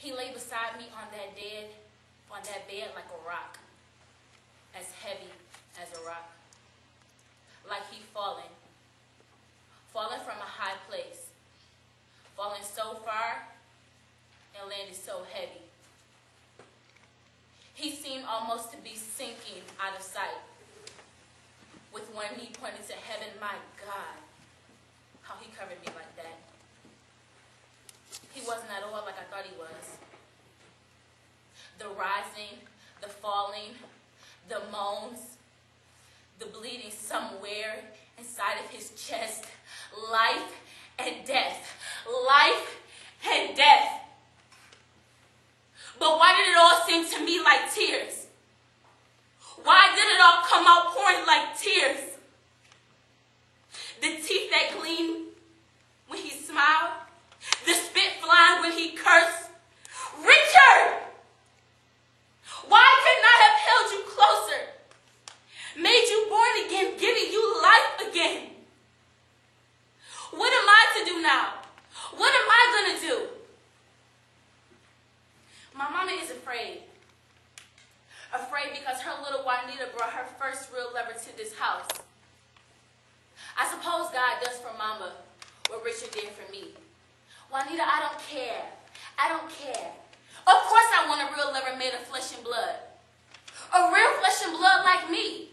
He lay beside me on that bed like a rock, as heavy as a rock, like he fallen from a high place, fallen so far and landed so heavy. He seemed almost to be sinking out of sight, with one knee pointed to heaven. My God, how he covered me like that. He wasn't at all like I thought he was. The rising, the falling, the moans, the bleeding somewhere inside of his chest. Life and death. Life and death. But why did it all seem to me like tears? Why did it all come out pouring like tears? The teeth that gleamed when he smiled, the spit flying when he cursed. Richard! Why couldn't I have held you closer? Made you born again, giving you life again? What am I to do now? What am I going to do? My mama is afraid. Afraid because her little Juanita brought her first real lover to this house. I suppose God does for mama what Richard did for me. Juanita, I don't care. I don't care. Of course I want a real lover made of flesh and blood. A real flesh and blood like me.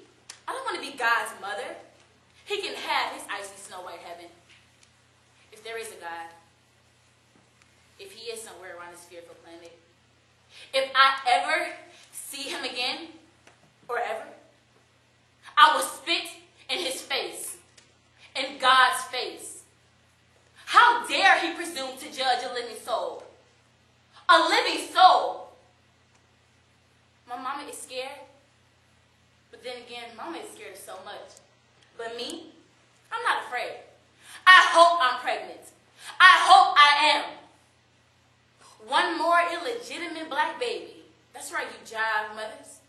I don't want to be God's mother. He can have his icy Snow White heaven. If there is a God. If he is somewhere around this fearful planet. If I ever see him again, or ever, I will spit in his face, in God's face. How dare he presume to judge a living soul? A living soul. My mama is scared, but then again, mama is scared of so much. But me, I'm not afraid. I hope I'm pregnant. I hope I am. One more illegitimate black baby. That's right, you jive mothers.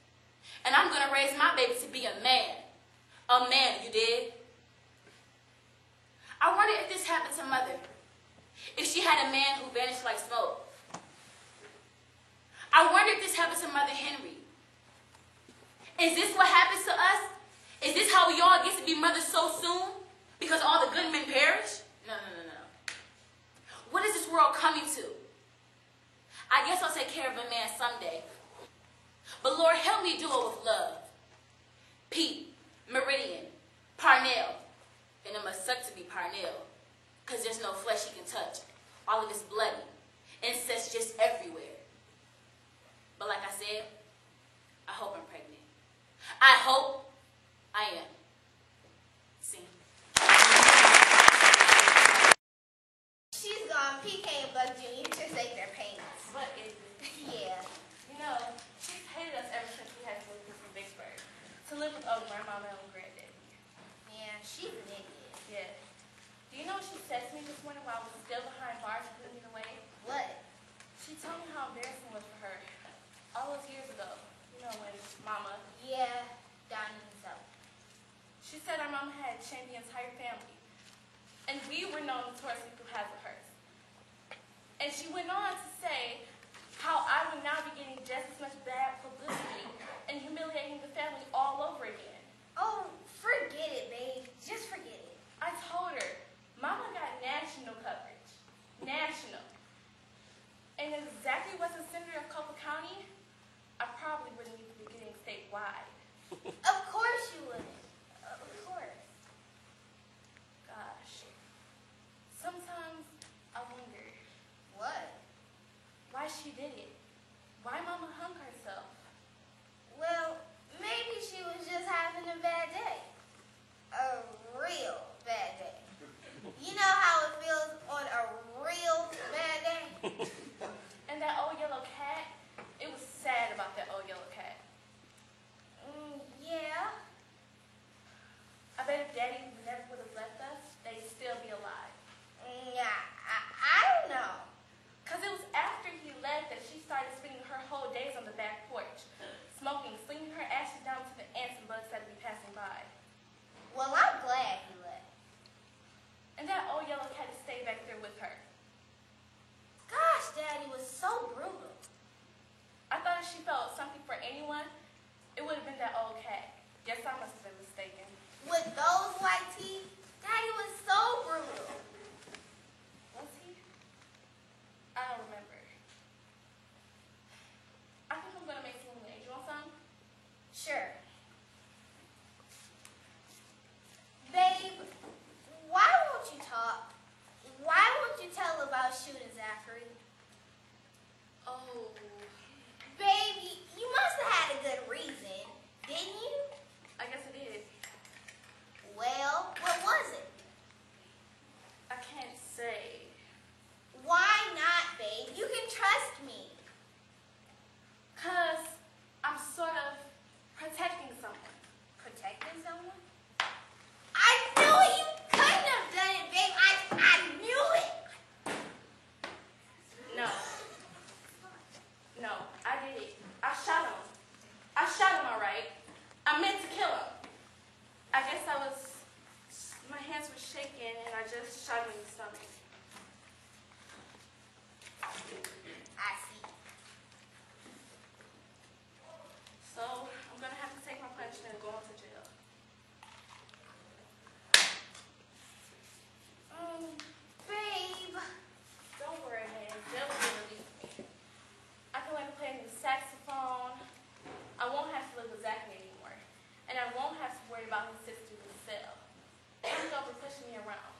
And I'm going to raise my baby to be a man. A man, you did. I wonder if this happened to mother. If she had a man who vanished like smoke. I wonder if this happened to Mother Henry. Is this what happens to us? Is this how we all get to be mothers so soon? Because all the good men perish? No. What is this world coming to? I guess I'll take care of a man someday. But Lord, help me do it with love. Pete, Meridian, Parnell. And it must suck to be Parnell. Because there's no flesh he can touch. All of it's bloody. Incest just everywhere. But like I said, I hope I'm pregnant. I hope I am. See? She's gone. PK and Buck Jr. just ate their payments. What is it? Yeah. You know, she's hated us ever since we had to move from Vicksburg. To live with old grandmama and granddaddy. Yeah, she's an idiot. Yeah. Do you know what she said to me this morning while I was still behind bars and putting me away? What? She told me how embarrassing it was for her. All those years ago. You know when mama. Yeah, Donnie himself. She said our mama had shamed the entire family. And we were known notoriously through hazard hurts. And she went on to say how I would now be getting just as much bad publicity and humiliating the family all over again. Oh, forget it, babe. Just forget it. I told her, mama got national coverage. National. And exactly what's the senator of Culper County, I probably wouldn't even be getting statewide. Of course you wouldn't. Of course. Gosh. Sometimes I wonder What? why she did it. Why mama hung herself. Well, maybe she was just having a bad day. A real bad day. You know how it feels on a real bad day? And that old yellow cat, it was sad about that old yellow cat. Yeah. I bet if Daddy never would have left us, they'd still be alive. Yeah, I don't know. Because it was after he left that she started spending her whole days on the back porch, smoking, slinging her ashes down to the ants and bugs that would be passing by. Well, I'm glad he left. And that old yellow cat has stayed back there with her. Gosh, Daddy was so brutal. just shot him in the stomach. I see. So I'm gonna have to take my punishment and go on to jail. Babe. Don't worry, man. Jail will relieve me. I can learn to play the saxophone. I won't have to live with Zachary anymore. And I won't have to worry about his sister in the cell. He's over pushing me around.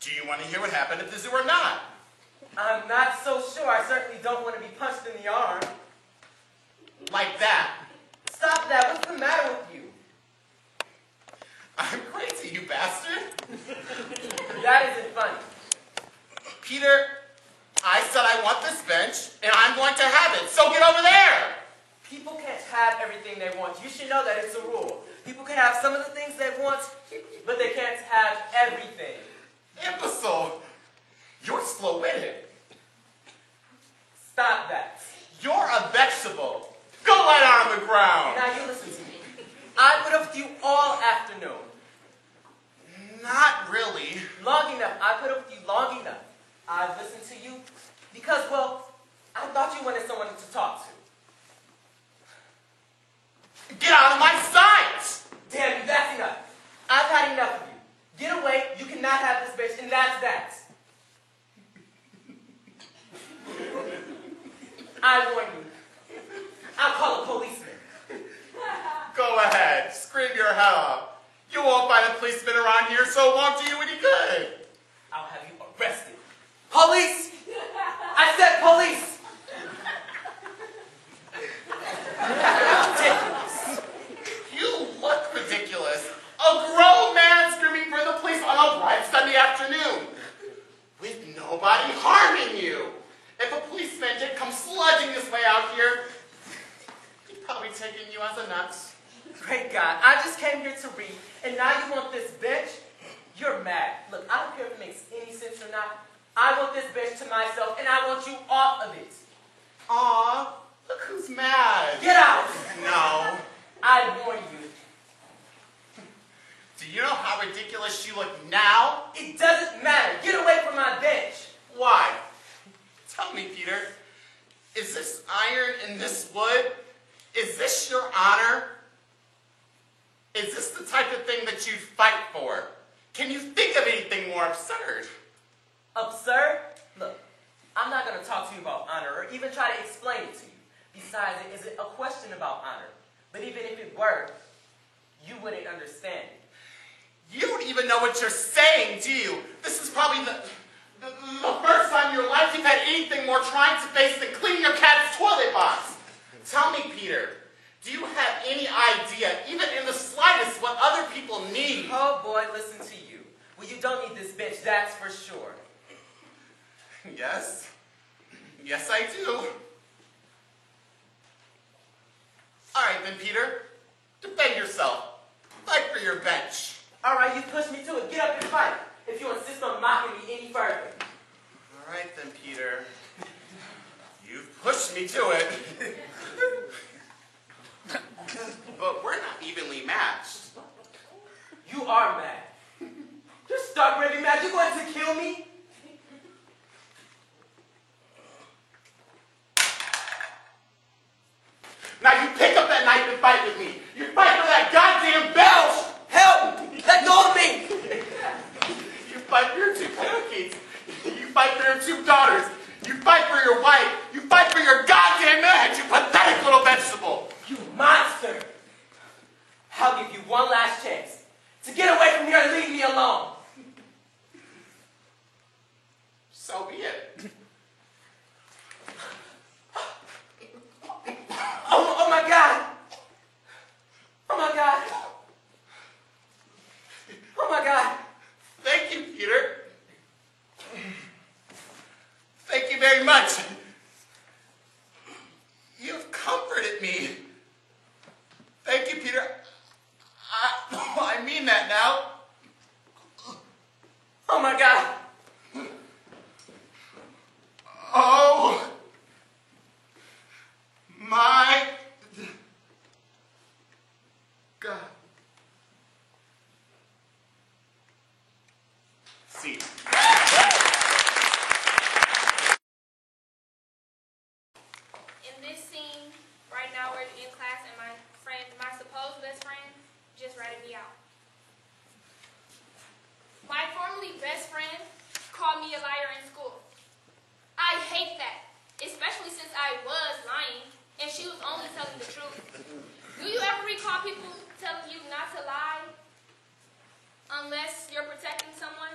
Do you want to hear what happened at the zoo or not? I'm not so sure. I certainly don't want to be punched in the arm. Like that. Stop that. What's the matter with you? I'm crazy, you bastard. That isn't funny. Peter, I said I want this bench, and I'm going to have it, so get over there. People can't have everything they want. You should know that it's a rule. People can have some of the things they want, but they can't have everything. Imbecile. You're slow-witted. Stop that. You're a vegetable. Go lie down on the ground. Now you listen to me. I put up with you all afternoon. Not really. Long enough. I put up with you long enough. I've listened to you because, well, I thought you wanted someone to talk to. Get out of my sight! Damn you, that's enough. I've had enough of you. Get away, you cannot have this bitch, and that's that. I warn you. I'll call a policeman. Go ahead, scream your head off. You won't find a policeman around here, so it won't do you any good. I'll have you arrested. Police! I said police! Ridiculous. You look ridiculous. A grown man screaming for the police on a bright Sunday afternoon. With nobody harming you. If a policeman did come sludging this way out here, he'd probably taken you as a nut. Great God, I just came here to read, and now you want this bench? You're mad. Look, I don't care if it makes any sense or not. I want this bench to myself, and I want you off of it. Aw, look who's mad. Get out! No. I warn you. Do you know how ridiculous you look now? It doesn't matter. Get away from my bench. Why? Tell me, Peter. Is this iron and this wood? Is this your honor? Is this the type of thing that you'd fight for? Can you think of anything more absurd? Absurd? Look, I'm not going to talk to you about honor or even try to explain it to you. Besides, it isn't a question about honor. But even if it were, you wouldn't understand it. You don't even know what you're saying, do you? This is probably the first time in your life you've had anything more trying to face than cleaning your cat's toilet box. Tell me, Peter, do you have any idea, even in the slightest, what other people need? Oh boy, listen to you. Well, you don't need this bench, that's for sure. Yes. Yes, I do. All right, then, Peter. Defend yourself. Fight for your bench. All right, you pushed me to it. Get up and fight if you insist on mocking me any further. All right, then, Peter. You've pushed me to it. But we're not evenly matched. You are mad. You're stark raving mad. You're going to kill me? Now you pick up that knife and fight with me. You fight for that goddamn belch. Help! Let go of me! You fight for your two parakeets. You fight for your two daughters. You fight for your wife. You fight for your goddamn marriage, you pathetic little vegetable. You monster! I'll give you one last chance to get away from here and leave me alone. So be it. Oh my God! Oh my God! Oh my God! Thank you, Peter. Thank you very much. You've comforted me. Thank you, Peter. I mean that now. Oh my God! Oh my God. See. In this scene, right now we're in class and my supposed best friend just ratted me out. My formerly best friend called me a liar in school. I hate that, especially since I was lying and she was only telling the truth. Do you ever recall people telling you not to lie unless you're protecting someone?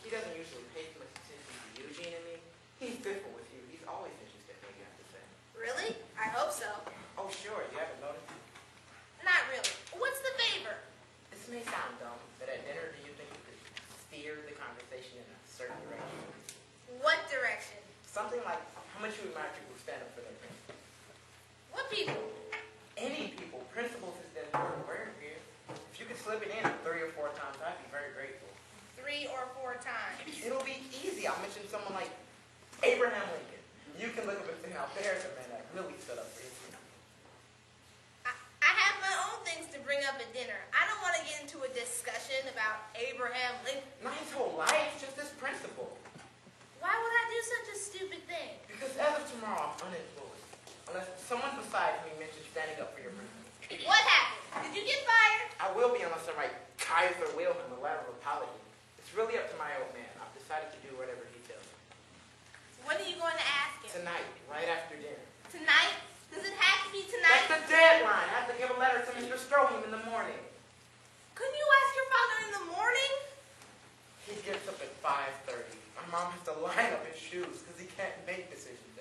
he doesn't usually pay too much attention to Eugene and me. He's different with you. He's always interested in what you have to say. Really? I hope so. Oh, sure. You haven't noticed? Not really. What's the favor? This may sound dumb, but at dinner, do you think you could steer the conversation in a certain direction? What direction? Something like how much you admire people who stand up for their principles. What people? Any people. Principles is the important word here. If you could slip it in 3 or 4 times, I'd be very grateful. 3 or 4 times. It'll be easy. I'll mention someone like Abraham Lincoln. You can look up and say, now there's a man that really stood up for his people. I have my own things to bring up at dinner. I don't want to get into a discussion about Abraham Lincoln. Not his whole life, just this principle. Why would I do such a stupid thing? Because as of tomorrow, I'm unemployed. Unless someone besides me mentions standing up for your principles. What happened? Did you get fired? I will be unless I write Kaiser Wilhelm a letter of apology. It's really up to my old man. I've decided to do whatever he tells me. When are you going to ask him? Tonight, right after dinner. Tonight? Does it have to be That's tonight? the deadline. I have to give a letter to Mr. Stroheim in the morning. Couldn't you ask your father in the morning? He gets up at 5:30. My mom has to line up his shoes because he can't make decisions.